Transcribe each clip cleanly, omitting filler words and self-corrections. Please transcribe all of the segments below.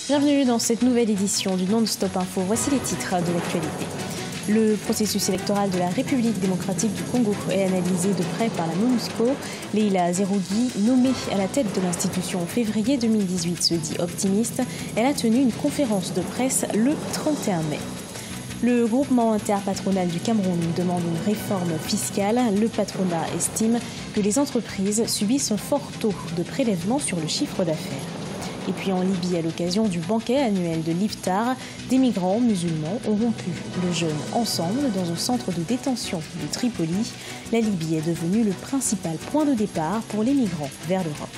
Bienvenue dans cette nouvelle édition du Non-Stop Info. Voici les titres de l'actualité. Le processus électoral de la République démocratique du Congo est analysé de près par la MONUSCO. Leila Zerougui, nommée à la tête de l'institution en février 2018, se dit optimiste. Elle a tenu une conférence de presse le 31 mai. Le groupement interpatronal du Cameroun demande une réforme fiscale. Le patronat estime que les entreprises subissent un fort taux de prélèvement sur le chiffre d'affaires. Et puis en Libye, à l'occasion du banquet annuel de l'Iftar, des migrants musulmans ont rompu le jeûne ensemble dans un centre de détention de Tripoli. La Libye est devenue le principal point de départ pour les migrants vers l'Europe.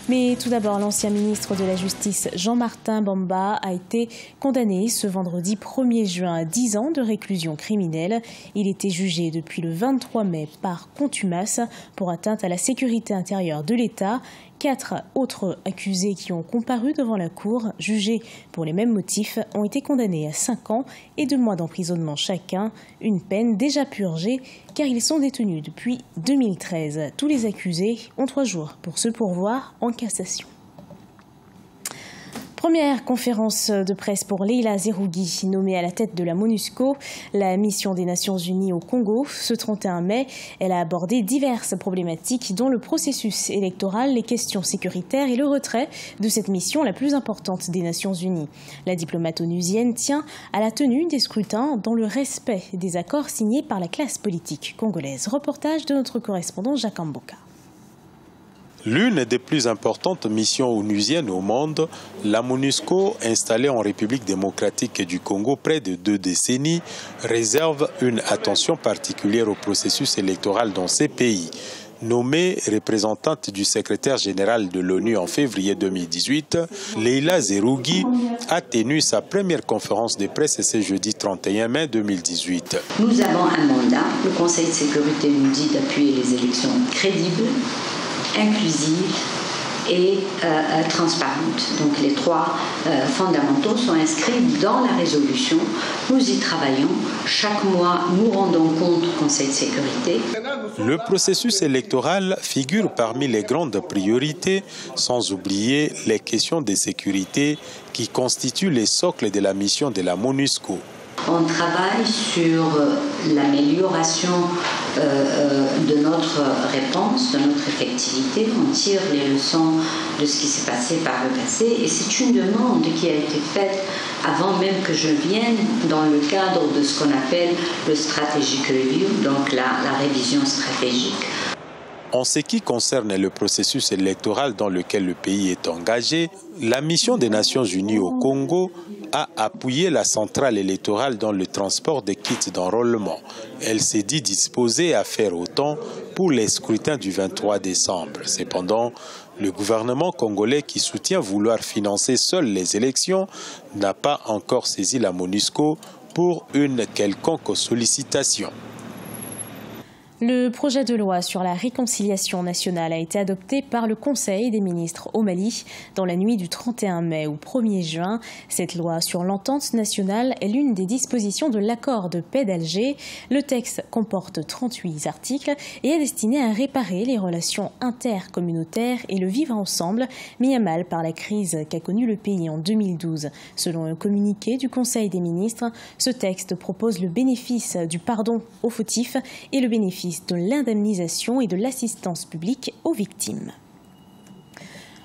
Mais tout d'abord, l'ancien ministre de la Justice Jean-Martin Bamba a été condamné ce vendredi 1er juin à 10 ans de réclusion criminelle. Il était jugé depuis le 23 mai par contumace pour atteinte à la sécurité intérieure de l'État. 4 autres accusés qui ont comparu devant la cour, jugés pour les mêmes motifs, ont été condamnés à 5 ans et 2 mois d'emprisonnement chacun, une peine déjà purgée car ils sont détenus depuis 2013. Tous les accusés ont 3 jours pour se pourvoir en cassation. Première conférence de presse pour Leila Zerougui, nommée à la tête de la MONUSCO, la mission des Nations Unies au Congo. Ce 31 mai, elle a abordé diverses problématiques dont le processus électoral, les questions sécuritaires et le retrait de cette mission la plus importante des Nations Unies. La diplomate onusienne tient à la tenue des scrutins dans le respect des accords signés par la classe politique congolaise. Reportage de notre correspondant Jacques Mboka. L'une des plus importantes missions onusiennes au monde, la MONUSCO, installée en République démocratique du Congo près de 2 décennies, réserve une attention particulière au processus électoral dans ces pays. Nommée représentante du secrétaire général de l'ONU en février 2018, Leila Zerougui a tenu sa première conférence de presse ce jeudi 31 mai 2018. Nous avons un mandat. Le Conseil de sécurité nous dit d'appuyer les élections crédibles, inclusive et transparente. Donc les 3 fondamentaux sont inscrits dans la résolution. Nous y travaillons. Chaque mois, nous rendons compte au Conseil de sécurité. Le processus électoral figure parmi les grandes priorités, sans oublier les questions de sécurité qui constituent les socles de la mission de la MONUSCO. On travaille sur l'amélioration de notre réponse, de notre effectivité. On tire les leçons de ce qui s'est passé par le passé et c'est une demande qui a été faite avant même que je vienne dans le cadre de ce qu'on appelle le Strategic Review, donc la révision stratégique. En ce qui concerne le processus électoral dans lequel le pays est engagé, la mission des Nations Unies au Congo a appuyé la centrale électorale dans le transport des kits d'enrôlement. Elle s'est dit disposée à faire autant pour les scrutins du 23 décembre. Cependant, le gouvernement congolais qui soutient vouloir financer seul les élections n'a pas encore saisi la MONUSCO pour une quelconque sollicitation. Le projet de loi sur la réconciliation nationale a été adopté par le Conseil des ministres au Mali dans la nuit du 31 mai au 1er juin. Cette loi sur l'entente nationale est l'une des dispositions de l'accord de paix d'Alger. Le texte comporte 38 articles et est destiné à réparer les relations intercommunautaires et le vivre ensemble mis à mal par la crise qu'a connue le pays en 2012. Selon un communiqué du Conseil des ministres, ce texte propose le bénéfice du pardon aux fautifs et le bénéfice de l'indemnisation et de l'assistance publique aux victimes.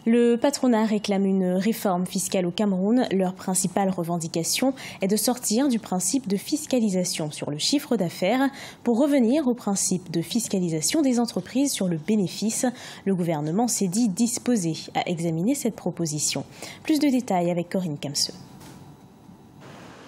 Le patronat réclame une réforme fiscale au Cameroun. Leur principale revendication est de sortir du principe de fiscalisation sur le chiffre d'affaires pour revenir au principe de fiscalisation des entreprises sur le bénéfice. Le gouvernement s'est dit disposé à examiner cette proposition. Plus de détails avec Corinne Kamseux.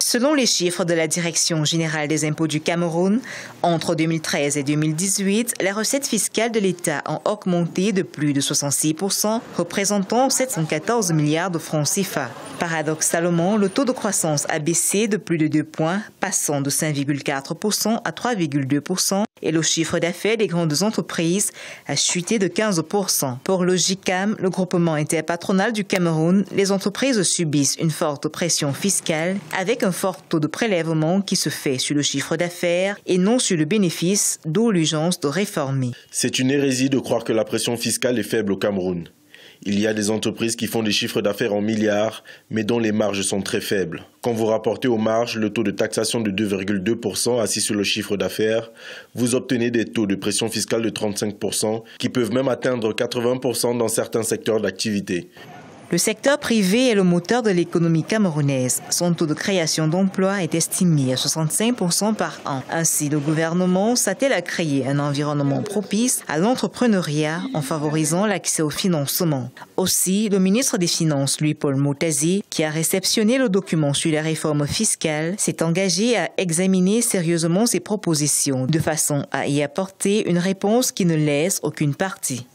Selon les chiffres de la Direction générale des impôts du Cameroun, entre 2013 et 2018, les recettes fiscales de l'État ont augmenté de plus de 66%, représentant 714 milliards de francs CFA. Paradoxalement, le taux de croissance a baissé de plus de 2 points, passant de 5,4% à 3,2%, et le chiffre d'affaires des grandes entreprises a chuté de 15%. Pour le GICAM, le groupement interpatronal du Cameroun, les entreprises subissent une forte pression fiscale avec un fort taux de prélèvement qui se fait sur le chiffre d'affaires et non sur le bénéfice, d'où l'urgence de réformer. C'est une hérésie de croire que la pression fiscale est faible au Cameroun. Il y a des entreprises qui font des chiffres d'affaires en milliards, mais dont les marges sont très faibles. Quand vous rapportez aux marges le taux de taxation de 2,2% assis sur le chiffre d'affaires, vous obtenez des taux de pression fiscale de 35% qui peuvent même atteindre 80% dans certains secteurs d'activité. Le secteur privé est le moteur de l'économie camerounaise. Son taux de création d'emplois est estimé à 65% par an. Ainsi, le gouvernement s'attelle à créer un environnement propice à l'entrepreneuriat en favorisant l'accès au financement. Aussi, le ministre des Finances, Louis-Paul Moutazi, qui a réceptionné le document sur la réforme fiscale, s'est engagé à examiner sérieusement ces propositions de façon à y apporter une réponse qui ne laisse aucune partie.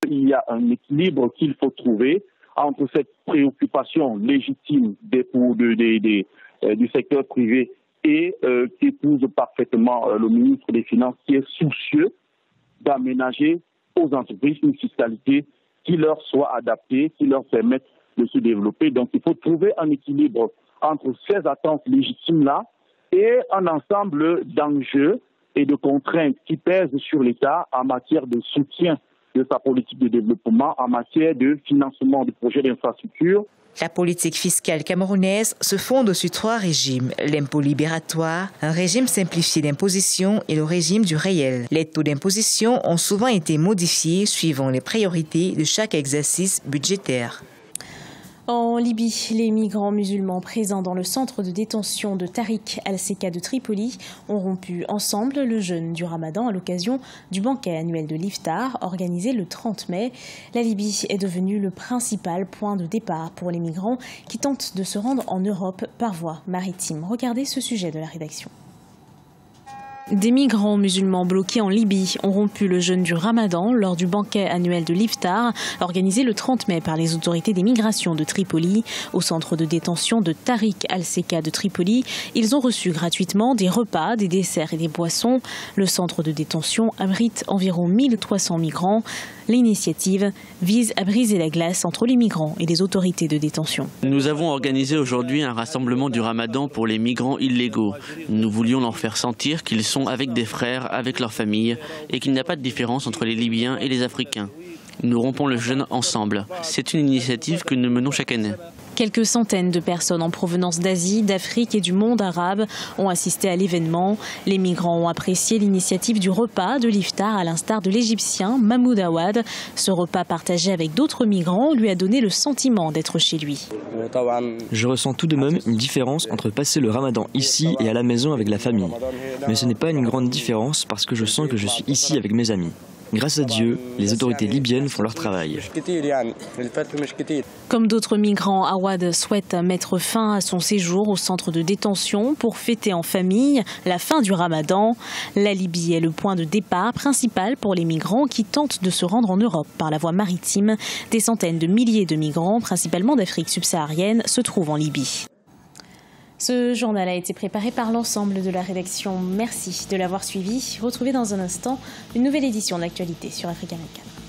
Il y a un équilibre qu'il faut trouver entre cette préoccupation légitime du secteur privé et qui épouse parfaitement le ministre des Finances, qui est soucieux d'aménager aux entreprises une fiscalité qui leur soit adaptée, qui leur permette de se développer. Donc il faut trouver un équilibre entre ces attentes légitimes-là et un ensemble d'enjeux et de contraintes qui pèsent sur l'État en matière de soutien de sa politique de développement, en matière de financement de projets d'infrastructure. La politique fiscale camerounaise se fonde sur 3 régimes. L'impôt libératoire, un régime simplifié d'imposition et le régime du réel. Les taux d'imposition ont souvent été modifiés suivant les priorités de chaque exercice budgétaire. En Libye, les migrants musulmans présents dans le centre de détention de Tariq al-Seka de Tripoli ont rompu ensemble le jeûne du Ramadan à l'occasion du banquet annuel de l'Iftar organisé le 30 mai. La Libye est devenue le principal point de départ pour les migrants qui tentent de se rendre en Europe par voie maritime. Regardez ce sujet de la rédaction. Des migrants musulmans bloqués en Libye ont rompu le jeûne du Ramadan lors du banquet annuel de l'Iftar, organisé le 30 mai par les autorités des migrations de Tripoli. Au centre de détention de Tariq al-Seka de Tripoli, ils ont reçu gratuitement des repas, des desserts et des boissons. Le centre de détention abrite environ 1300 migrants. L'initiative vise à briser la glace entre les migrants et les autorités de détention. Nous avons organisé aujourd'hui un rassemblement du Ramadan pour les migrants illégaux. Nous voulions leur faire sentir qu'ils sont avec des frères, avec leurs familles, et qu'il n'y a pas de différence entre les Libyens et les Africains. Nous rompons le jeûne ensemble. C'est une initiative que nous menons chaque année. Quelques centaines de personnes en provenance d'Asie, d'Afrique et du monde arabe ont assisté à l'événement. Les migrants ont apprécié l'initiative du repas de l'Iftar à l'instar de l'Égyptien Mahmoud Awad. Ce repas partagé avec d'autres migrants lui a donné le sentiment d'être chez lui. Je ressens tout de même une différence entre passer le Ramadan ici et à la maison avec la famille. Mais ce n'est pas une grande différence parce que je sens que je suis ici avec mes amis. Grâce à Dieu, les autorités libyennes font leur travail. Comme d'autres migrants, Awad souhaite mettre fin à son séjour au centre de détention pour fêter en famille la fin du Ramadan. La Libye est le point de départ principal pour les migrants qui tentent de se rendre en Europe par la voie maritime. Des centaines de milliers de migrants, principalement d'Afrique subsaharienne, se trouvent en Libye. Ce journal a été préparé par l'ensemble de la rédaction. Merci de l'avoir suivi. Retrouvez dans un instant une nouvelle édition de l'actualité sur Africa 24.